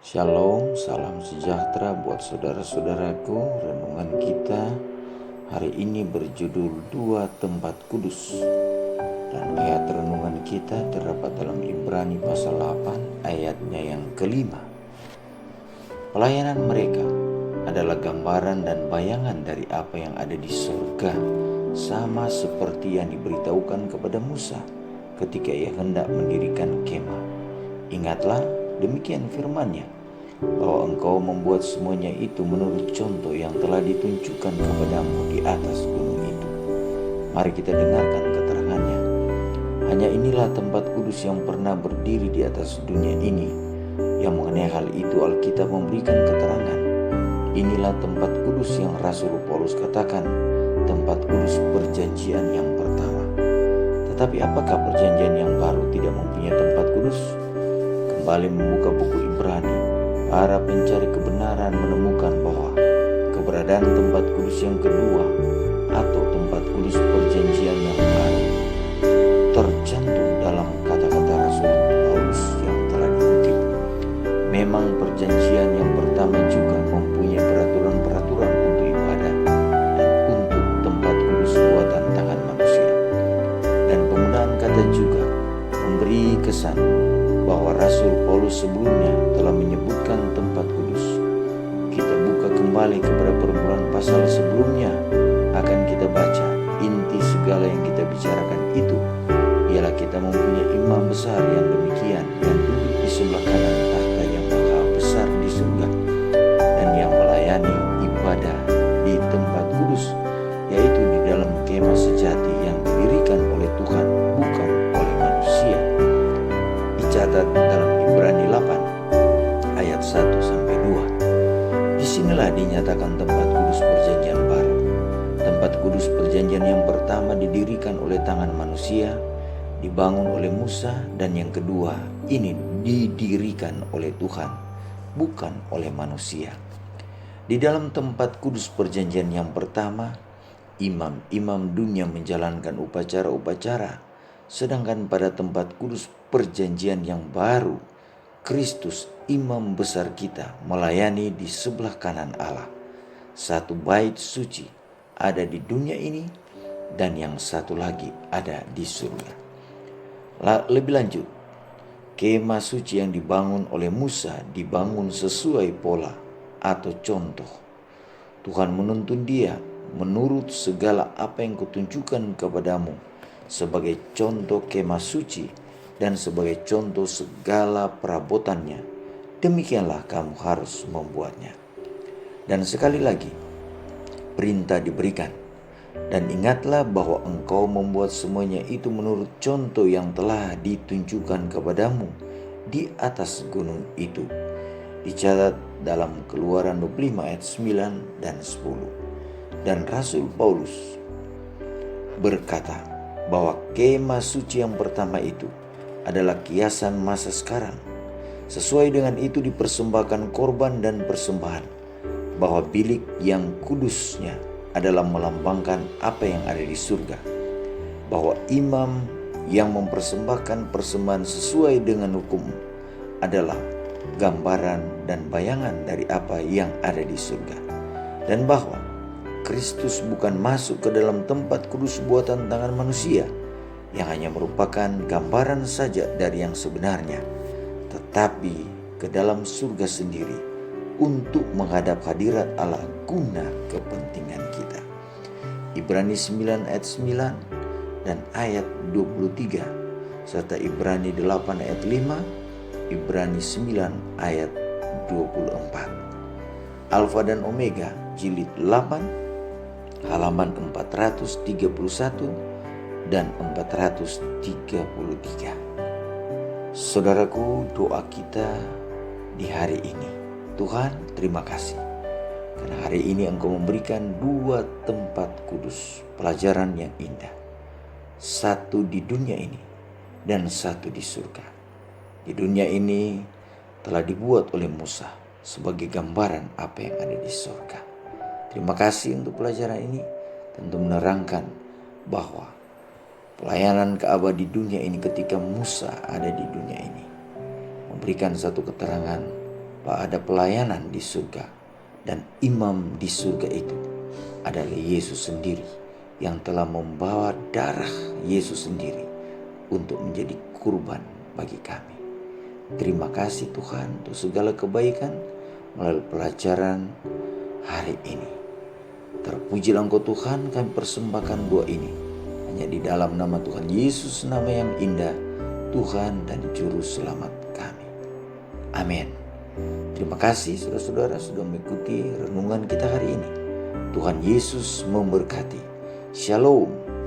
Shalom, salam sejahtera buat saudara-saudaraku. Renungan kita hari ini berjudul Dua Tempat Kudus. Dan ayat renungan kita terdapat dalam Ibrani pasal 8 ayatnya yang kelima. Pelayanan mereka adalah gambaran dan bayangan dari apa yang ada di surga, sama seperti yang diberitahukan kepada Musa ketika ia hendak mendirikan kemah. Ingatlah, demikian firman-Nya, bahwa engkau membuat semuanya itu menurut contoh yang telah ditunjukkan kepadamu di atas gunung itu. Mari kita dengarkan keterangannya. Hanya inilah tempat kudus yang pernah berdiri di atas dunia ini. Yang mengenai hal itu Alkitab memberikan keterangan. Inilah tempat kudus yang Rasul Paulus katakan, tempat kudus perjanjian yang pertama. Tetapi apakah perjanjian yang baru tidak mempunyai tempat kudus? Kembali membuka buku Ibrani, para pencari kebenaran menemukan bahwa keberadaan tempat kudus yang kedua atau tempat kudus perjanjian yang baru tercantum dalam kata-kata Rasul Paulus yang telah dikutip. Memang perjanjian yang pertama juga mempunyai peraturan-peraturan untuk ibadah dan untuk tempat kudus buatan tangan manusia. Dan penggunaan kata juga memberi kesan bahwa Rasul Paulus sebelumnya telah menyebutkan tempat kudus. Kita buka kembali kepada permulaan pasal sebelumnya, akan kita baca inti segala yang kita bicarakan itu ialah kita mempunyai imam besar yang demikian, yang duduk di sebelah kanan tahta yang maha besar di surga, dan yang melayani ibadah di tempat kudus, yaitu di dalam kemah sejati yang didirikan oleh Tuhan, bukan oleh manusia. Dicatat dalam Ibrani 8 ayat 1-2. Disinilah dinyatakan tempat kudus perjanjian baru. Tempat kudus perjanjian yang pertama didirikan oleh tangan manusia, dibangun oleh Musa, dan yang kedua ini didirikan oleh Tuhan, bukan oleh manusia. Di dalam tempat kudus perjanjian yang pertama, imam-imam dunia menjalankan upacara-upacara, sedangkan pada tempat kudus perjanjian yang baru, Kristus imam besar kita melayani di sebelah kanan Allah. Satu bait suci ada di dunia ini dan yang satu lagi ada di surga. Lebih lanjut, kemah suci yang dibangun oleh Musa dibangun sesuai pola atau contoh. Tuhan menuntun dia menurut segala apa yang kutunjukkan kepadamu sebagai contoh kemah suci dan sebagai contoh segala perabotannya. Demikianlah kamu harus membuatnya. Dan sekali lagi, perintah diberikan. Dan ingatlah bahwa engkau membuat semuanya itu menurut contoh yang telah ditunjukkan kepadamu di atas gunung itu. Dicatat dalam Keluaran 25 ayat 9 dan 10. Dan Rasul Paulus berkata bahwa kemah suci yang pertama itu adalah kiasan masa sekarang. Sesuai dengan itu dipersembahkan korban dan persembahan, bahwa bilik yang kudusnya adalah melambangkan apa yang ada di surga, bahwa imam yang mempersembahkan persembahan sesuai dengan hukum adalah gambaran dan bayangan dari apa yang ada di surga, dan bahwa Kristus bukan masuk ke dalam tempat kudus buatan tangan manusia yang hanya merupakan gambaran saja dari yang sebenarnya, tetapi ke dalam surga sendiri untuk menghadap hadirat Allah guna kepentingan kita. Ibrani 9 ayat 9 dan ayat 23 serta Ibrani 8 ayat 5, Ibrani 9 ayat 24. Alfa dan Omega jilid 8 halaman 431 dan 433. Saudaraku, doa kita di hari ini, Tuhan, terima kasih karena hari ini Engkau memberikan dua tempat kudus pelajaran yang indah, satu di dunia ini dan satu di surga. Di dunia ini telah dibuat oleh Musa sebagai gambaran apa yang ada di surga. Terima kasih untuk pelajaran ini, tentu menerangkan bahwa pelayanan Ka'bah di dunia ini ketika Musa ada di dunia ini memberikan satu keterangan bahwa ada pelayanan di surga, dan imam di surga itu adalah Yesus sendiri yang telah membawa darah Yesus sendiri untuk menjadi kurban bagi kami. Terima kasih Tuhan untuk segala kebaikan melalui pelajaran hari ini. Terpujilah Engkau Tuhan, kami persembahkan doa ini hanya di dalam nama Tuhan Yesus, nama yang indah, Tuhan dan Juru Selamat kami. Amin. Terima kasih saudara-saudara sudah mengikuti renungan kita hari ini. Tuhan Yesus memberkati. Shalom.